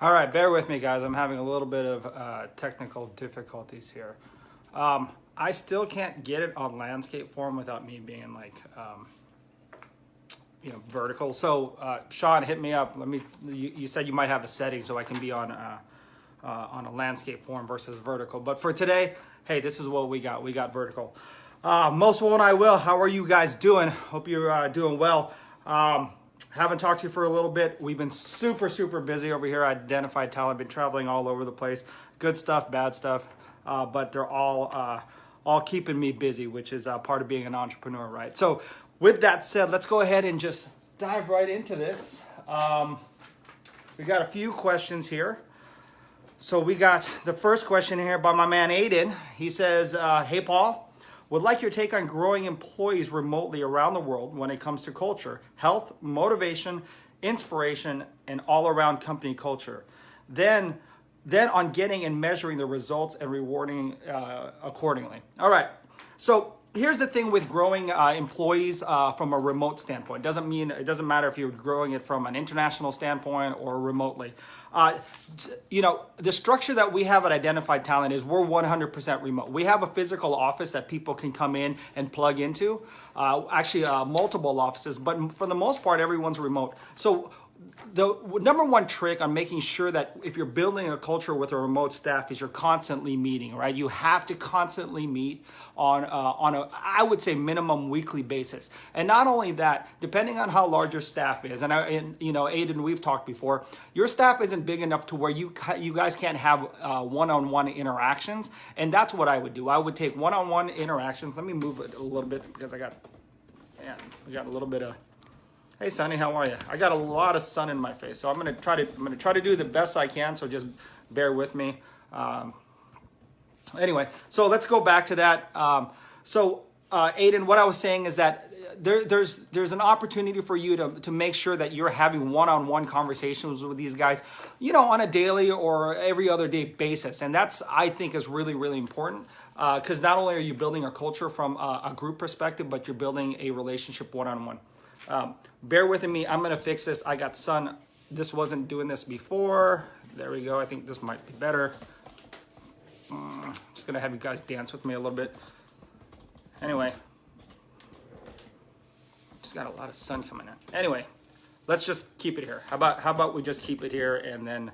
All right, bear with me, guys. I'm having a little bit of technical difficulties here. I still can't get it on landscape form without me being like, vertical. So, Sean, hit me up. You said you might have a setting so I can be on a landscape form versus vertical. But for today, hey, this is what we got. We got vertical. Most won't, I will. How are you guys doing? Hope you're doing well. Haven't talked to you for a little bit. We've been super busy over here. Identified talent, been traveling all over the place. Good stuff, bad stuff, but they're all keeping me busy, which is part of being an entrepreneur, right? So with that said, let's go ahead and just dive right into this. We got a few questions here. So we got the first question here by my man Aiden. He says, hey Paul, would like your take on growing employees remotely around the world when it comes to culture, health, motivation, inspiration, and all-around company culture. Then on getting and measuring the results and rewarding accordingly. All right, so here's the thing with growing employees from a remote standpoint. It doesn't matter if you're growing it from an international standpoint or remotely. The structure that we have at Identified Talent is we're 100% remote. We have a physical office that people can come in and plug into. Multiple offices, but for the most part, everyone's remote. So the number one trick on making sure that if you're building a culture with a remote staff is you're constantly meeting, right? You have to constantly meet on a, I would say, minimum weekly basis. And not only that, depending on how large your staff is, and Aiden, we've talked before, your staff isn't big enough to where you guys can't have one-on-one interactions. And that's what I would do. I would take one-on-one interactions. Let me move it a little bit because we got a little bit of. Hey Sonny, how are you? I got a lot of sun in my face, so I'm gonna try to do the best I can. So just bear with me. Anyway, so let's go back to that. Aiden, what I was saying is that there's an opportunity for you to make sure that you're having one-on-one conversations with these guys, on a daily or every other day basis, and that's, I think, is really important. Because not only are you building a culture from a group perspective, but you're building a relationship one-on-one. Bear with me. I'm going to fix this. I got sun. This wasn't doing this before. There we go. I think this might be better. I'm just going to have you guys dance with me a little bit. Anyway, just got a lot of sun coming in. Anyway, let's just keep it here. How about we just keep it here and then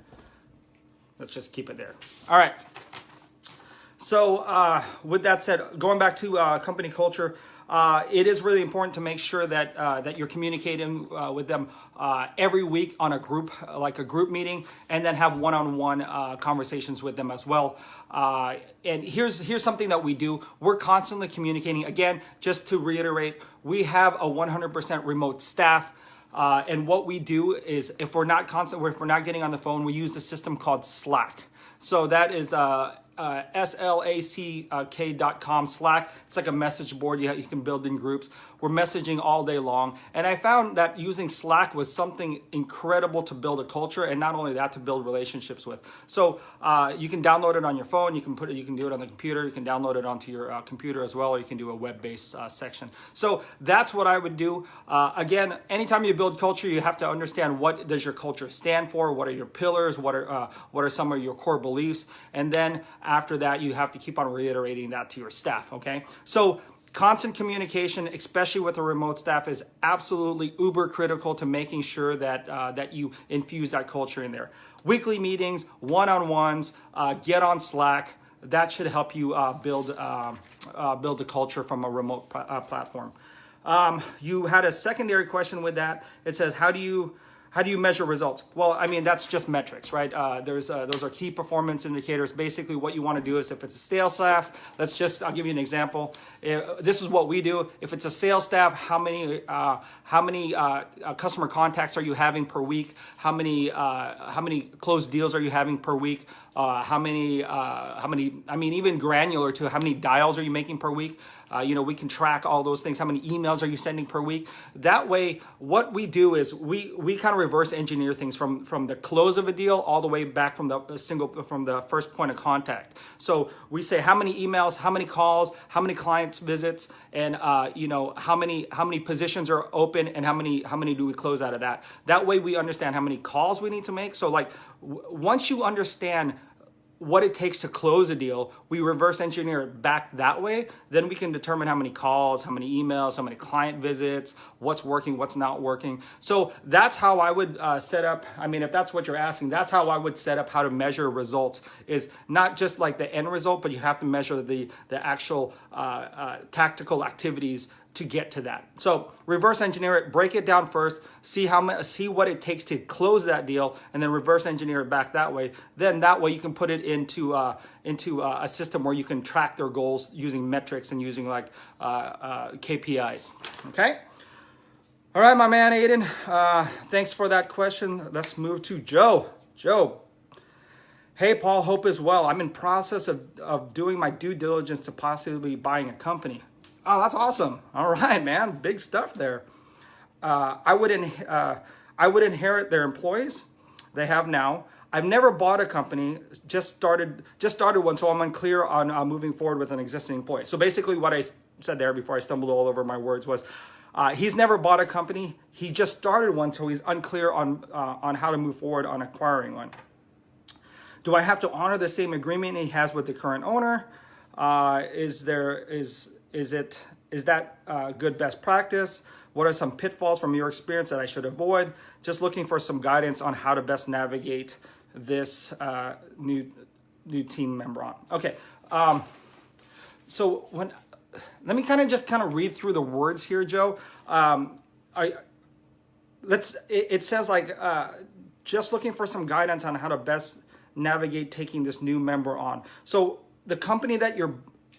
let's just keep it there. All right. So with that said, going back to company culture, it is really important to make sure that you're communicating with them every week on a group meeting, and then have one-on-one conversations with them as well. And here's something that we do. We're constantly communicating. Again, just to reiterate, we have a 100% remote staff. And what we do is if we're not getting on the phone, we use a system called Slack. So that is slack.com Slack. It's like a message board you can build in groups. We're messaging all day long, and I found that using Slack was something incredible to build a culture, and not only that, to build relationships with. So you can download it on your phone. You can do it on the computer. You can download it onto your computer as well, or you can do a web-based section. So that's what I would do. Again, anytime you build culture, you have to understand what does your culture stand for. What are your pillars? What are some of your core beliefs? And then after that, you have to keep on reiterating that to your staff. Okay, so constant communication, especially with a remote staff, is absolutely uber critical to making sure that you infuse that culture in there. Weekly meetings, one-on-ones, get on Slack. That should help you build a culture from a remote platform. You had a secondary question with that. It says, how do you measure results? Well, I mean, that's just metrics, right? Those are key performance indicators. Basically, what you want to do is if it's a sales staff, I'll give you an example. This is what we do. If it's a sales staff, how many customer contacts are you having per week? How many closed deals are you having per week? Even granular to how many dials are you making per week? We can track all those things. How many emails are you sending per week? That way, what we do is we kind of reverse engineer things from the close of a deal all the way back from the first point of contact. So we say how many emails, how many calls, how many clients visits, and you know, how many positions are open, and how many do we close out of that. That way we understand how many calls we need to make. So like once you understand what it takes to close a deal, we reverse engineer it back that way. Then we can determine how many calls, how many emails, how many client visits, what's working, what's not working. So that's how I would set up. I mean, if that's what you're asking, that's how I would set up how to measure results, is not just like the end result, but you have to measure the actual tactical activities to get to that. So reverse engineer it, break it down first, see what it takes to close that deal, and then reverse engineer it back that way. Then that way you can put it into a system where you can track their goals using metrics and using like KPIs. Okay. All right, my man Aiden. Thanks for that question. Let's move to Joe. Joe. Hey Paul, hope as well. I'm in process of doing my due diligence to possibly buying a company. Oh, that's awesome. All right, man. Big stuff there. I would inherit their employees. They have now. I've never bought a company, just started one, so I'm unclear on moving forward with an existing employee. So basically what I said there before I stumbled all over my words was, he's never bought a company. He just started one, so he's unclear on how to move forward on acquiring one. Do I have to honor the same agreement he has with the current owner? Is that good best practice? What are some pitfalls from your experience that I should avoid? Just looking for some guidance on how to best navigate this new team member on. Okay, so let me kind of read through the words here, Joe. It says like just looking for some guidance on how to best navigate taking this new member on. So the company that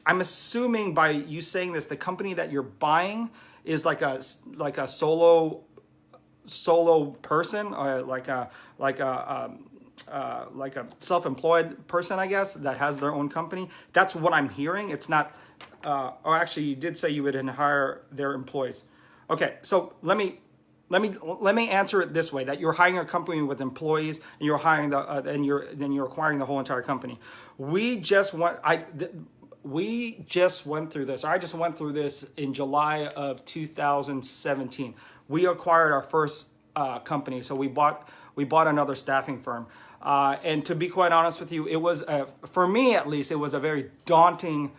I'm assuming by you saying this, the company that you're buying is like a solo person, or like a self-employed person, I guess, that has their own company. That's what I'm hearing. It's not. Or actually, you did say you would hire their employees. Okay, so let me answer it this way: that you're hiring a company with employees, and you're hiring then you're acquiring the whole entire company. We just went through this. I just went through this in July of 2017. We acquired our first company, so we bought another staffing firm. And to be quite honest with you, it was for me at least, it was a very daunting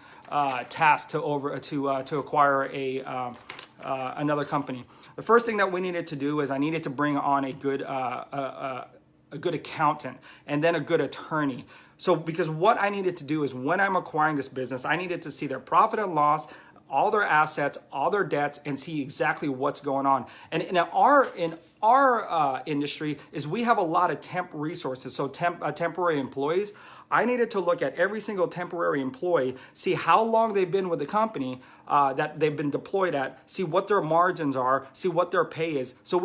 task to acquire another company. The first thing that we needed to do is I needed to bring on a good accountant and then a good attorney. So because what I needed to do is when I'm acquiring this business, I needed to see their profit and loss, all their assets, all their debts, and see exactly what's going on. And in our industry is we have a lot of temp resources, so temporary employees. I needed to look at every single temporary employee, see how long they've been with the company that they've been deployed at, see what their margins are, see what their pay is. So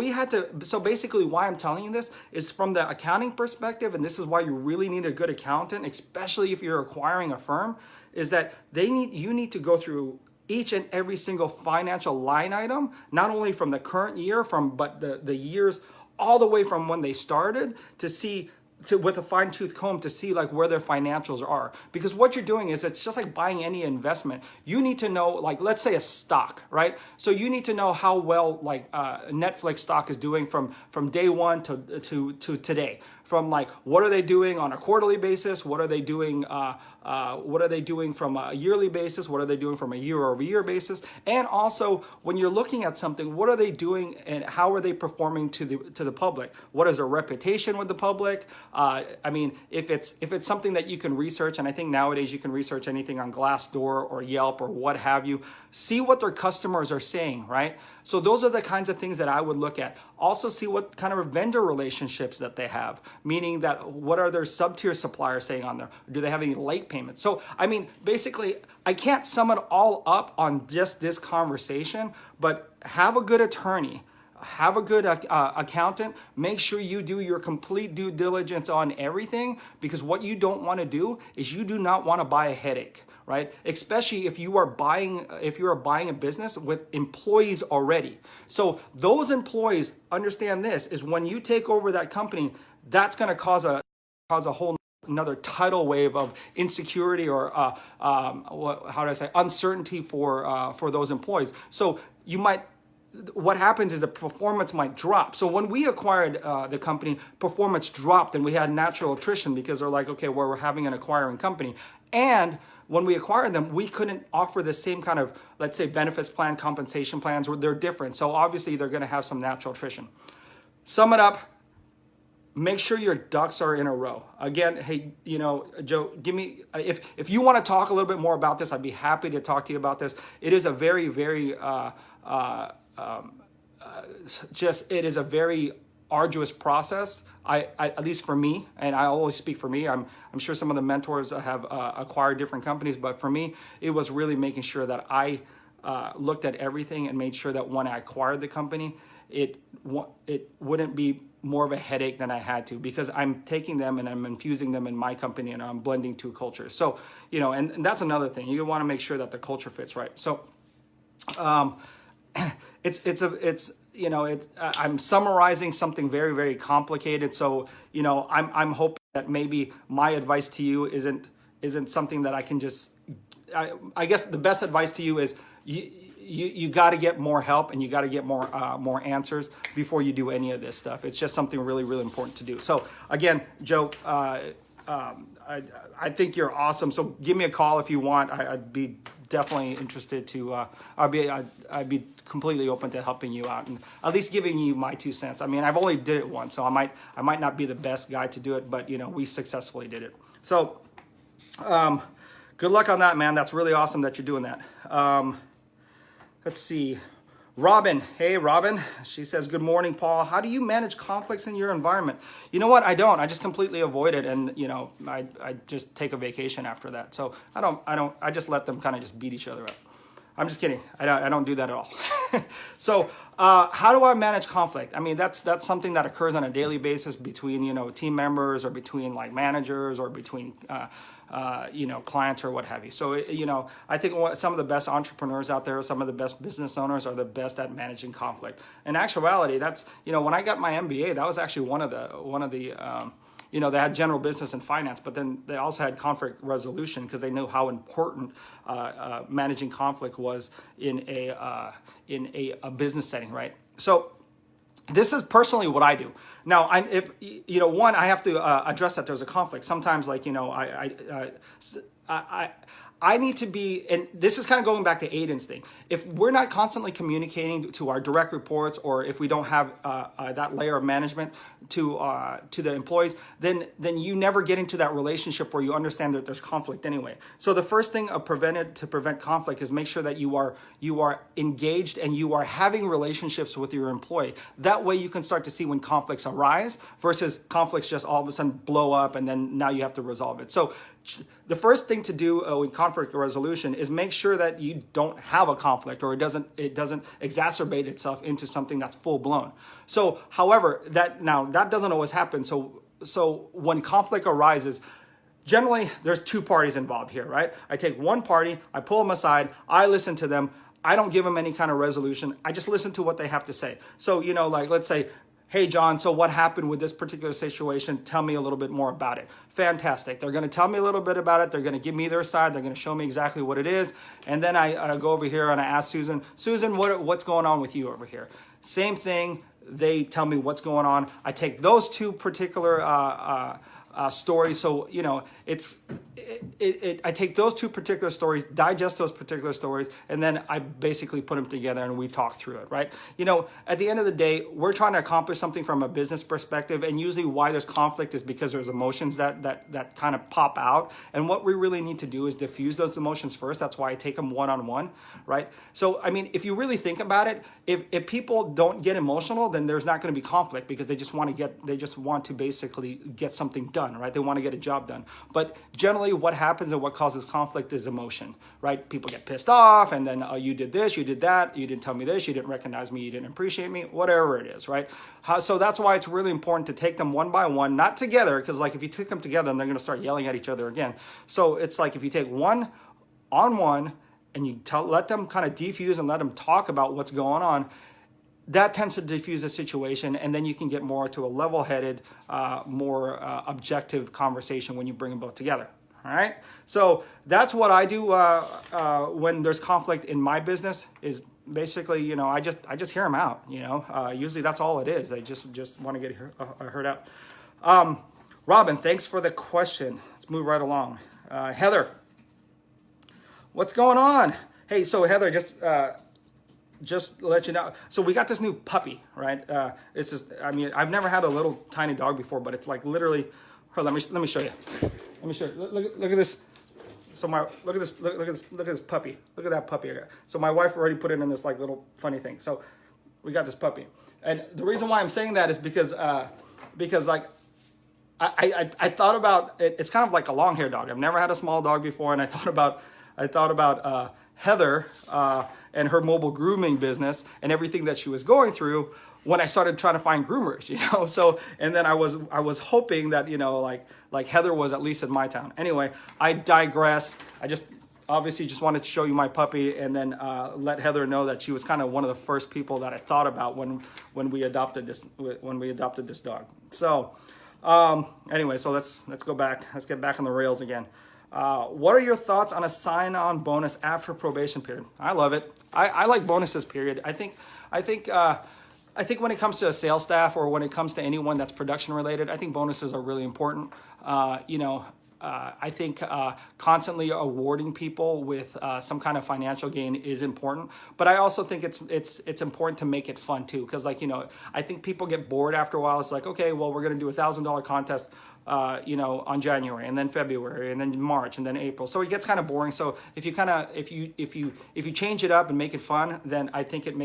basically why I'm telling you this is from the accounting perspective, and this is why you really need a good accountant, especially if you're acquiring a firm, is that you need to go through each and every single financial line item, not only from the current year, but the years all the way from when they started, to see with a fine-tooth comb to see like where their financials are. Because what you're doing is, it's just like buying any investment. You need to know, like, let's say a stock, right? So you need to know how well like Netflix stock is doing from day one to today. From like, what are they doing on a quarterly basis? What are they doing? What are they doing from a yearly basis? What are they doing from a year-over-year basis? And also, when you're looking at something, what are they doing and how are they performing to the public? What is their reputation with the public? I mean, if it's something that you can research, and I think nowadays you can research anything on Glassdoor or Yelp or what have you, see what their customers are saying, right? So those are the kinds of things that I would look at. Also see what kind of vendor relationships that they have, meaning that what are their sub-tier suppliers saying on there? Do they have any late payments? So, I mean, basically, I can't sum it all up on just this conversation, but have a good attorney, have a good accountant, make sure you do your complete due diligence on everything, because what you don't want to do is you do not want to buy a headache. Right? Especially if you are buying a business with employees already. So those employees, understand this, is when you take over that company, that's going to cause a whole another tidal wave of insecurity or uncertainty for those employees. So what happens is the performance might drop. So when we acquired the company, performance dropped and we had natural attrition because they're like, okay, well, we're having an acquiring company. And when we acquired them, we couldn't offer the same kind of, let's say, benefits plan, compensation plans, where they're different. So obviously they're going to have some natural attrition. Sum it up. Make sure your ducks are in a row. Again, hey, Joe, give me, if you want to talk a little bit more about this, I'd be happy to talk to you about this. It is a very, very, it is a very arduous process. At least for me, and I always speak for me. I'm sure some of the mentors have acquired different companies, but for me, it was really making sure that I looked at everything and made sure that when I acquired the company, it wouldn't be more of a headache than I had to, because I'm taking them and I'm infusing them in my company and I'm blending two cultures. So, and that's another thing. You want to make sure that the culture fits right. So, I'm summarizing something very, very complicated. So, I'm hoping that maybe my advice to you isn't something that I can just, I guess the best advice to you is you got to get more help and you got to get more answers before you do any of this stuff. It's just something really, really important to do. So again, Joe, I think you're awesome. So give me a call if you want. I'd be definitely interested to. I'd be completely open to helping you out and at least giving you my 2 cents. I mean, I've only did it once, so I might not be the best guy to do it, but we successfully did it. So good luck on that, man. That's really awesome that you're doing that. Let's see. Robin, hey Robin, she says, good morning, Paul. How do you manage conflicts in your environment? You know what? I don't. I just completely avoid it, and I just take a vacation after that. So I just let them kind of just beat each other up. I'm just kidding. I don't do that at all. So how do I manage conflict? I mean, that's something that occurs on a daily basis between team members or between like managers or between clients or what have you. So I think some of the best entrepreneurs out there, some of the best business owners are the best at managing conflict. In actuality, that's when I got my MBA, that was actually one of the they had general business and finance, but then they also had conflict resolution because they knew how important managing conflict was in a business setting, right? So this is personally what I do. Now, I have to address that there's a conflict. Sometimes, I need to be, and this is kind of going back to Aiden's thing. If we're not constantly communicating to our direct reports, or if we don't have that layer of management to the employees, then you never get into that relationship where you understand that there's conflict anyway. So the first thing to prevent conflict is make sure that you are engaged and you are having relationships with your employee. That way you can start to see when conflicts arise versus conflicts just all of a sudden blow up and then now you have to resolve it. So the first thing to do with conflict resolution is make sure that you don't have a conflict, or it doesn't exacerbate itself into something that's full blown. So, however, that doesn't always happen. So when conflict arises, generally there's two parties involved here, right? I take one party, I pull them aside, I listen to them. I don't give them any kind of resolution. I just listen to what they have to say. So, let's say, hey, John, so what happened with this particular situation? Tell me a little bit more about it. Fantastic. They're going to tell me a little bit about it. They're going to give me their side. They're going to show me exactly what it is. And then I go over here and I ask Susan, what's going on with you over here? Same thing. They tell me what's going on. I take those two particular stories. So, I take those two particular stories, digest those particular stories, and then I basically put them together and we talk through it, right? At the end of the day, we're trying to accomplish something from a business perspective, and usually why there's conflict is because there's emotions that kind of pop out, and what we really need to do is diffuse those emotions first. That's why I take them one-on-one, right? So, I mean, if you really think about it, if people don't get emotional, then there's not going to be conflict because they just want to basically get something done, right? They want to get a job done. But generally what happens and what causes conflict is emotion, right? People get pissed off and then, you did this, you did that, you didn't tell me this, you didn't recognize me, you didn't appreciate me, whatever it is, right? So that's why it's really important to take them one by one, not together, because if you take them together, then they're going to start yelling at each other again. So it's like if you take one on one and you let them kind of defuse and let them talk about what's going on, that tends to diffuse the situation, and then you can get more to a level-headed, more objective conversation when you bring them both together. All right, so that's what I do when there's conflict in my business. Is basically, you know, I just hear them out. You know, usually that's all it is. I just want to get heard out. Robin, thanks for the question. Let's move right along. Heather, what's going on? Hey, so Heather, just to let you know, so we got this new puppy, right? It's just, I mean, I've never had a little tiny dog before, but it's like literally. Here, let me show you. Let me show you. Look at this. So look at this puppy. Look at that puppy I got. So my wife already put it in this like little funny thing. So we got this puppy, and the reason why I'm saying that is because like I thought about it. It's kind of like a long hair dog. I've never had a small dog before, and I thought about Heather and her mobile grooming business and everything that she was going through when I started trying to find groomers, you know. So, and then I was hoping that, you know, like Heather was at least in my town. Anyway, I digress. I obviously just wanted to show you my puppy, and then let Heather know that she was kind of one of the first people that I thought about when we adopted this dog. So anyway, so let's go back. Let's get back on the rails again. What are your thoughts on a sign-on bonus after probation period? I love it. I like bonuses, period. I think when it comes to a sales staff, or when it comes to anyone that's production related, I think bonuses are really important. I think constantly awarding people with some kind of financial gain is important, but I also think it's important to make it fun too, because, like, you know, I think people get bored after a while. It's like, okay, well, we're going to do $1,000 contest, you know, on January, and then February, and then March, and then April. So it gets kind of boring. So if you change it up and make it fun, then I think it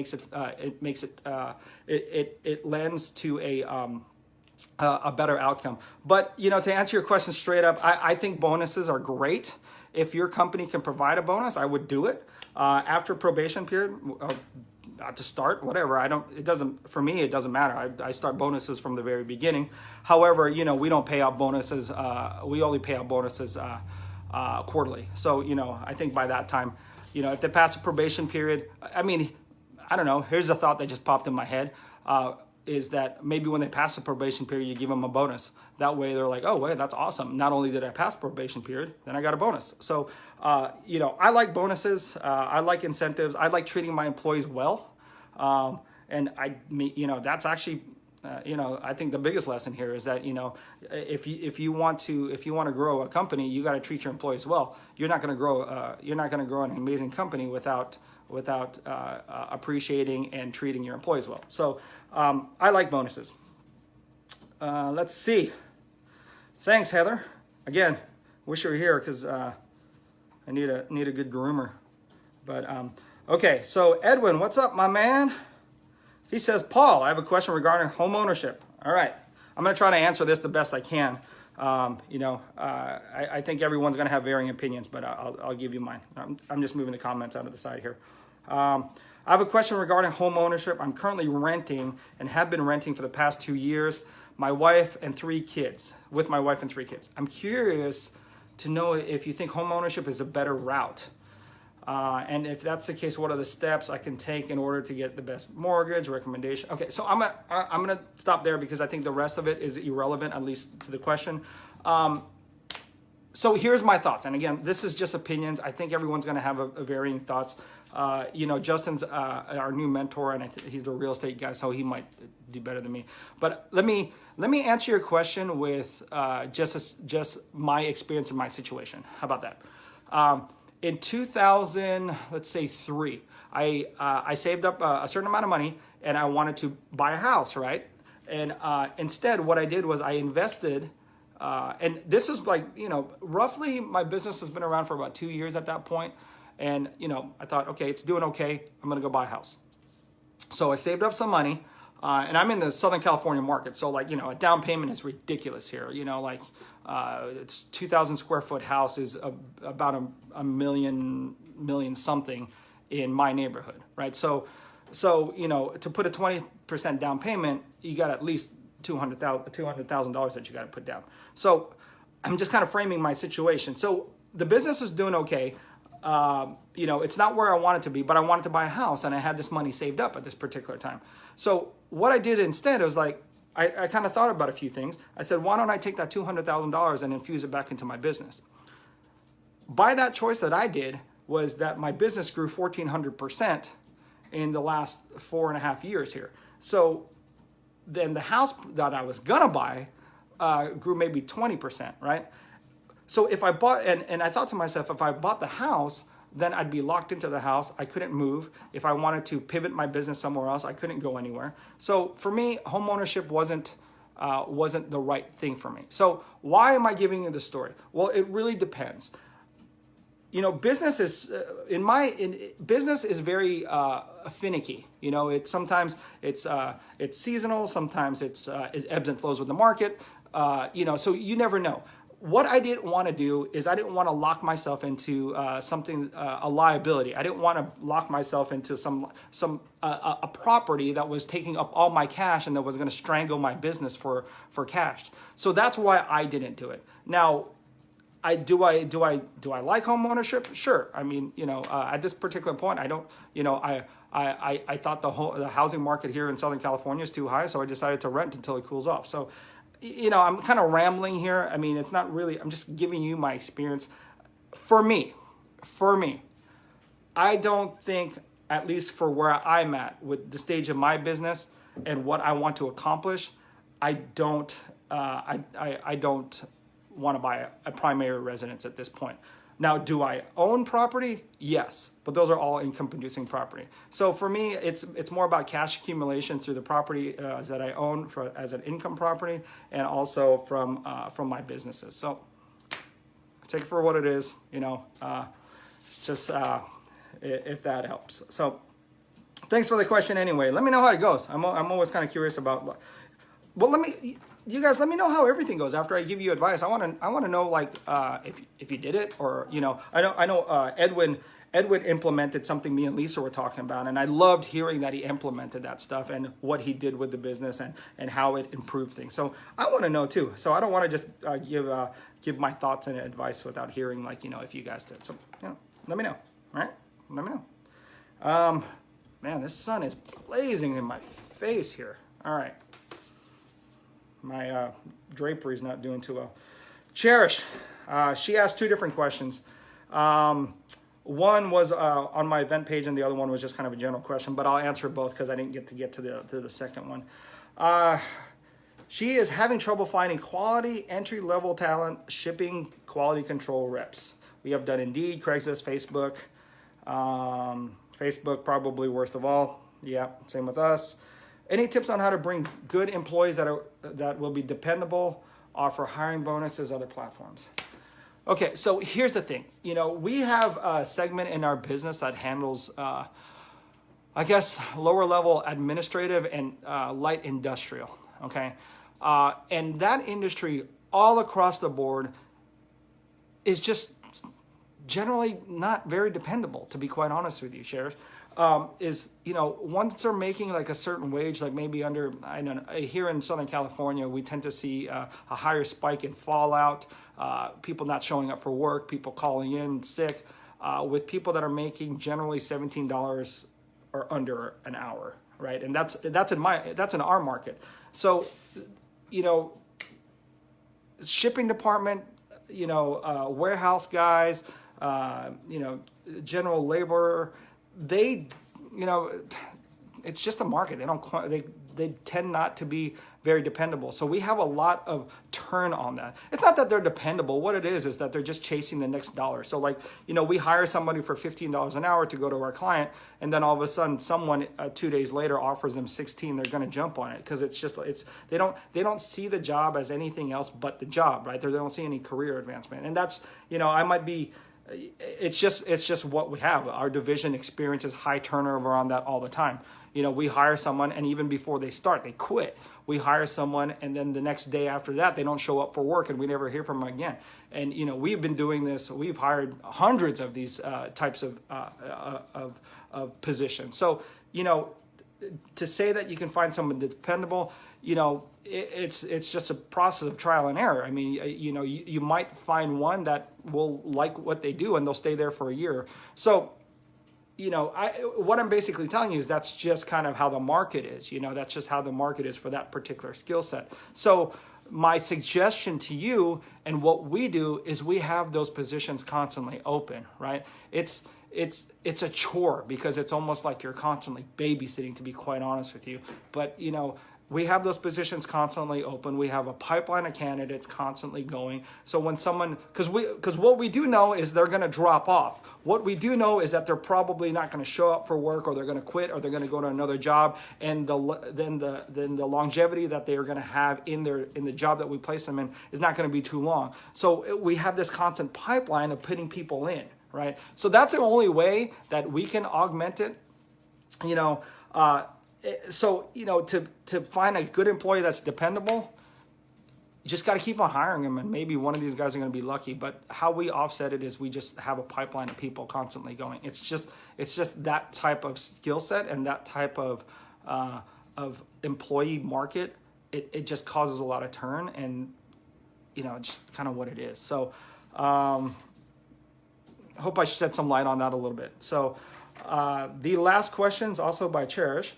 lends to a better outcome. But, you know, to answer your question straight up, I think bonuses are great. If your company can provide a bonus, I would do it after probation period. To start, whatever. For me, it doesn't matter. I start bonuses from the very beginning. However, you know, we don't pay out bonuses. We only pay out bonuses quarterly. So, you know, I think by that time, you know, if they pass the probation period, I mean, I don't know. Here's a thought that just popped in my head. Is that maybe when they pass the probation period, you give them a bonus. That way they're like, oh, wait, that's awesome. Not only did I pass probation period, then I got a bonus. So, you know, I like bonuses. I like incentives. I like treating my employees well. And you know, that's actually, you know, I think the biggest lesson here is that, you know, if you want to grow a company, you got to treat your employees well. You're not going to grow an amazing company without appreciating and treating your employees well. So I like bonuses. Let's see. Thanks, Heather. Again, wish you were here, because I need a good groomer. But okay, so Edwin, what's up, my man? He says, Paul, I have a question regarding home ownership. All right, I'm going to try to answer this the best I can. You know, I think everyone's going to have varying opinions, but I'll give you mine. I'm just moving the comments out of the side here. I have a question regarding home ownership. I'm currently renting and have been renting for the past 2 years. With my wife and 3 kids. I'm curious to know if you think home ownership is a better route. And if that's the case, what are the steps I can take in order to get the best mortgage recommendation? Okay, so I'm gonna stop there, because I think the rest of it is irrelevant, at least to the question. So here's my thoughts, and again, this is just opinions. I think everyone's gonna have a varying thoughts. You know, Justin's our new mentor, and he's a real estate guy, so he might do better than me. But let me answer your question with just my experience and my situation. How about that? In 2003, I saved up a certain amount of money, and I wanted to buy a house, right? And instead, what I did was I invested, and this is like, you know, roughly my business has been around for about 2 years at that point. And, you know, I thought, okay, it's doing okay. I'm going to go buy a house. So I saved up some money, and I'm in the Southern California market. So, like, you know, a down payment is ridiculous here. You know, like, it's 2,000 square foot house is about a million something in my neighborhood, right? So, you know, to put a 20% down payment, you got at least $200,000 that you got to put down. So I'm just kind of framing my situation. So the business is doing okay. you know, it's not where I wanted to be, but I wanted to buy a house and I had this money saved up at this particular time. So what I did instead, it was like, I kind of thought about a few things. I said, why don't I take that $200,000 and infuse it back into my business? By that choice that I did was that my business grew 1,400% in the last 4.5 years here. So then the house that I was gonna buy grew maybe 20%, right? So if I bought, and I thought to myself, if I bought the house, then I'd be locked into the house. I couldn't move. If I wanted to pivot my business somewhere else, I couldn't go anywhere. So for me, home ownership wasn't the right thing for me. So why am I giving you the story? Well, it really depends. You know, business is business is very finicky. You know, sometimes it's seasonal, sometimes it ebbs and flows with the market. You know, so you never know. What I didn't want to do is I didn't want to lock myself into something, a liability. I didn't want to lock myself into a property that was taking up all my cash and that was going to strangle my business for cash. So that's why I didn't do it. Now, do I like home ownership? Sure. I mean, you know, at this particular point, I don't, you know, I thought the housing market here in Southern California is too high, so I decided to rent until it cools off. So, you know, I'm kind of rambling here. I mean, it's not really, I'm just giving you my experience. For me, I don't think, at least for where I'm at with the stage of my business and what I want to accomplish, I don't want to buy a primary residence at this point. Now, do I own property? Yes, but those are all income-producing property. So for me, it's more about cash accumulation through the property that I own as an income property, and also from my businesses. So take it for what it is, you know. Just if that helps. So thanks for the question. Anyway, let me know how it goes. I'm always kind of curious about. Well, you guys, let me know how everything goes after I give you advice. I want to know, like, if you did it, or, you know, I know Edwin implemented something me and Lisa were talking about, and I loved hearing that he implemented that stuff and what he did with the business and how it improved things. So I want to know too. So I don't want to just give my thoughts and advice without hearing, like, you know, if you guys did. So, you know, let me know, right? Let me know. Man, this sun is blazing in my face here. All right. My drapery is not doing too well. Cherish, she asked two different questions. One was on my event page, and the other one was just kind of a general question, but I'll answer both because I didn't get to the second one. She is having trouble finding quality entry-level talent, shipping quality control reps. We have done Indeed, Craigslist, Facebook. Facebook probably worst of all. Yeah, same with us. Any tips on how to bring good employees that will be dependable, offer hiring bonuses, other platforms? Okay, so here's the thing. You know, we have a segment in our business that handles, I guess, lower level administrative and light industrial, okay? And that industry all across the board is just generally not very dependable, to be quite honest with you, Sheriff. Is, you know, once they're making like a certain wage, like maybe under, I don't know, here in Southern California, we tend to see a higher spike in fallout, people not showing up for work, people calling in sick, with people that are making generally $17 or under an hour, right? And that's in our market. So, you know, shipping department, you know, warehouse guys, you know, general labor, they, you know, it's just a market. They tend not to be very dependable. So we have a lot of turn on that. It's not that they're dependable. What it is that they're just chasing the next dollar. So, like, you know, we hire somebody for $15 an hour to go to our client, and then all of a sudden someone 2 days later offers them 16. They're going to jump on it because they don't see the job as anything else but the job, right? They don't see any career advancement. And that's, you know, it's just what we have. Our division experiences high turnover on that all the time. You know, we hire someone, and even before they start, they quit. We hire someone, and then the next day after that, they don't show up for work, and we never hear from them again. And, you know, we've been doing this. We've hired hundreds of these types of positions. So, you know, to say that you can find someone dependable, it's just a process of trial and error. I mean, you might find one that will like what they do and they'll stay there for a year. So, what I'm basically telling you is that's just kind of how the market is. That's just how the market is for that particular skill set. So my suggestion to you and what we do is we have those positions constantly open, right? It's a chore because it's almost like you're constantly babysitting, to be quite honest with you. But, we have those positions constantly open. We have a pipeline of candidates constantly going. So when someone, because what we do know is they're going to drop off. What we do know is that they're probably not going to show up for work, or they're going to quit, or they're going to go to another job. And then the longevity that they are going to have in the job that we place them in is not going to be too long. So we have this constant pipeline of putting people in, right? So that's the only way that we can augment it. So, to find a good employee that's dependable, you just got to keep on hiring them, and maybe one of these guys are going to be lucky. But how we offset it is we just have a pipeline of people constantly going. It's just that type of skill set and that type of employee market. It just causes a lot of turn, and just kind of what it is. So, hope I shed some light on that a little bit. So, the last question is also by Cherish.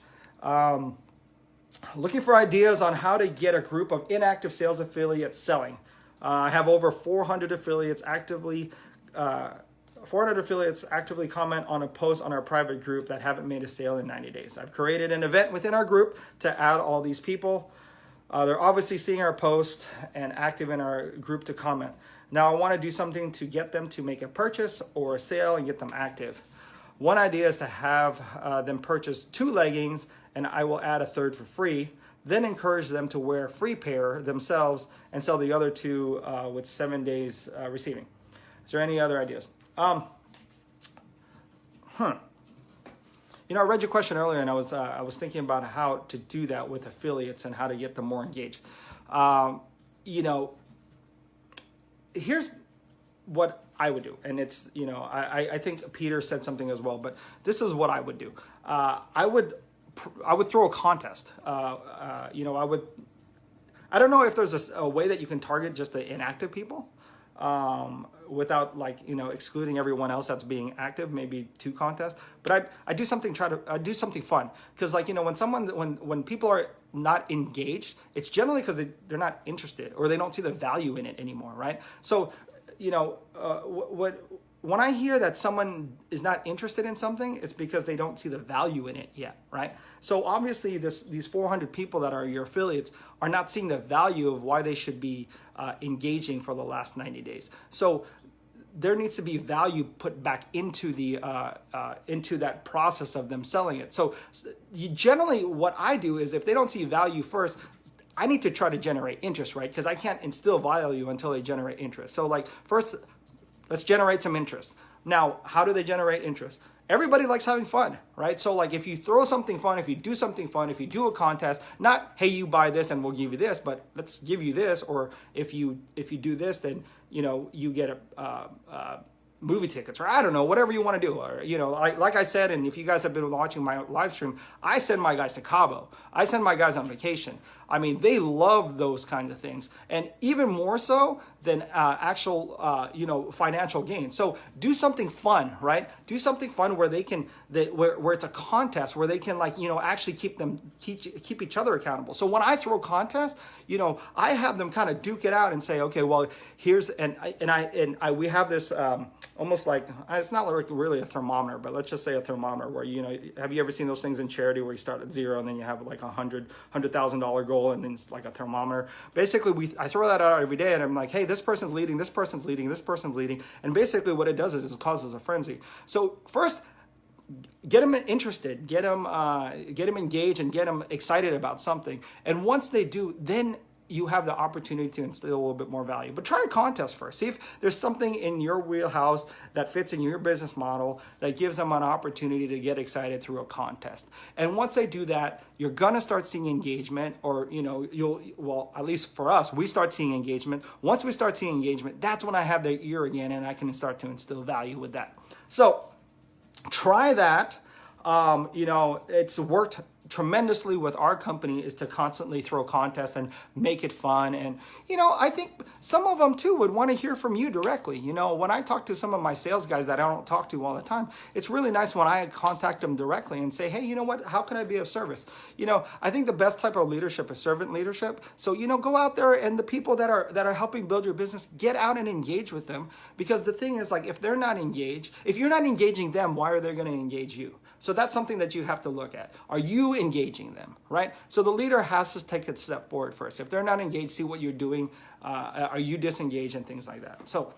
Looking for ideas on how to get a group of inactive sales affiliates selling. I have over 400 affiliates actively comment on a post on our private group that haven't made a sale in 90 days. I've created an event within our group to add all these people. They're obviously seeing our post and active in our group to comment. Now I want to do something to get them to make a purchase or a sale and get them active. One idea is to have them purchase 2 leggings, and I will add a third for free. Then encourage them to wear a free pair themselves and sell the other 2 with 7 days receiving. Is there any other ideas? I read your question earlier, and I was thinking about how to do that with affiliates and how to get them more engaged. Here's what I would do, and it's I think Peter said something as well, but this is what I would do. I would throw a contest. I don't know if there's a way that you can target just the inactive people without excluding everyone else that's being active. Maybe 2 contests, but I do something fun, because when people are not engaged, it's generally because they're not interested or they don't see the value in it anymore, right? So when I hear that someone is not interested in something, it's because they don't see the value in it yet, right? So obviously these 400 people that are your affiliates are not seeing the value of why they should be engaging for the last 90 days. So there needs to be value put back into into that process of them selling it. So generally what I do is, if they don't see value first, I need to try to generate interest, right? Because I can't instill value until they generate interest. So first, let's generate some interest. Now, how do they generate interest? Everybody likes having fun, right? So if you throw something fun, if you do something fun, if you do a contest, not, hey, you buy this and we'll give you this, but let's give you this, or if you do this, then you get a movie tickets, or I don't know, whatever you want to do. Or like I said, and if you guys have been watching my live stream, I send my guys to Cabo. I send my guys on vacation. I mean, they love those kinds of things, and even more so than actual financial gain. So do something fun, right? Do something fun where they can where it's a contest, where they can actually keep each other accountable. So when I throw contests, I have them kind of duke it out and say, okay, well, here's we have this almost like, it's not really a thermometer, but let's just say a thermometer where have you ever seen those things in charity where you start at 0 and then you have like $100,000 goal, and then it's like a thermometer? Basically, I throw that out every day, and I'm like, hey, this person's leading, this person's leading, this person's leading, and basically what it does is it causes a frenzy. So first, get them interested, get them engaged, and get them excited about something. And once they do, then you have the opportunity to instill a little bit more value. But try a contest first. See if there's something in your wheelhouse that fits in your business model that gives them an opportunity to get excited through a contest. And once they do that, you're gonna start seeing engagement, or at least for us, we start seeing engagement. Once we start seeing engagement, that's when I have their ear again, and I can start to instill value with that. So try that. It's worked tremendously with our company is to constantly throw contests and make it fun. And, I think some of them too would want to hear from you directly. When I talk to some of my sales guys that I don't talk to all the time, it's really nice when I contact them directly and say, hey, you know what, how can I be of service? I think the best type of leadership is servant leadership. So, go out there, and the people that are helping build your business, get out and engage with them. Because the thing is, like, if they're not engaged, if you're not engaging them, why are they going to engage you? So that's something that you have to look at. Are you engaging them, right? So the leader has to take a step forward first. If they're not engaged, see what you're doing. Are you disengaged and things like that? So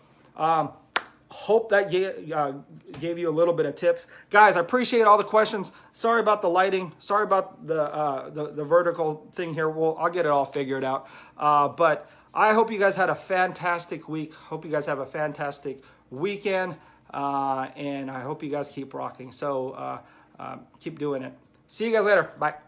hope that gave you a little bit of tips. Guys, I appreciate all the questions. Sorry about the lighting. Sorry about the vertical thing here. I'll get it all figured out. But I hope you guys had a fantastic week. Hope you guys have a fantastic weekend. And I hope you guys keep rocking. So keep doing it. See you guys later. Bye.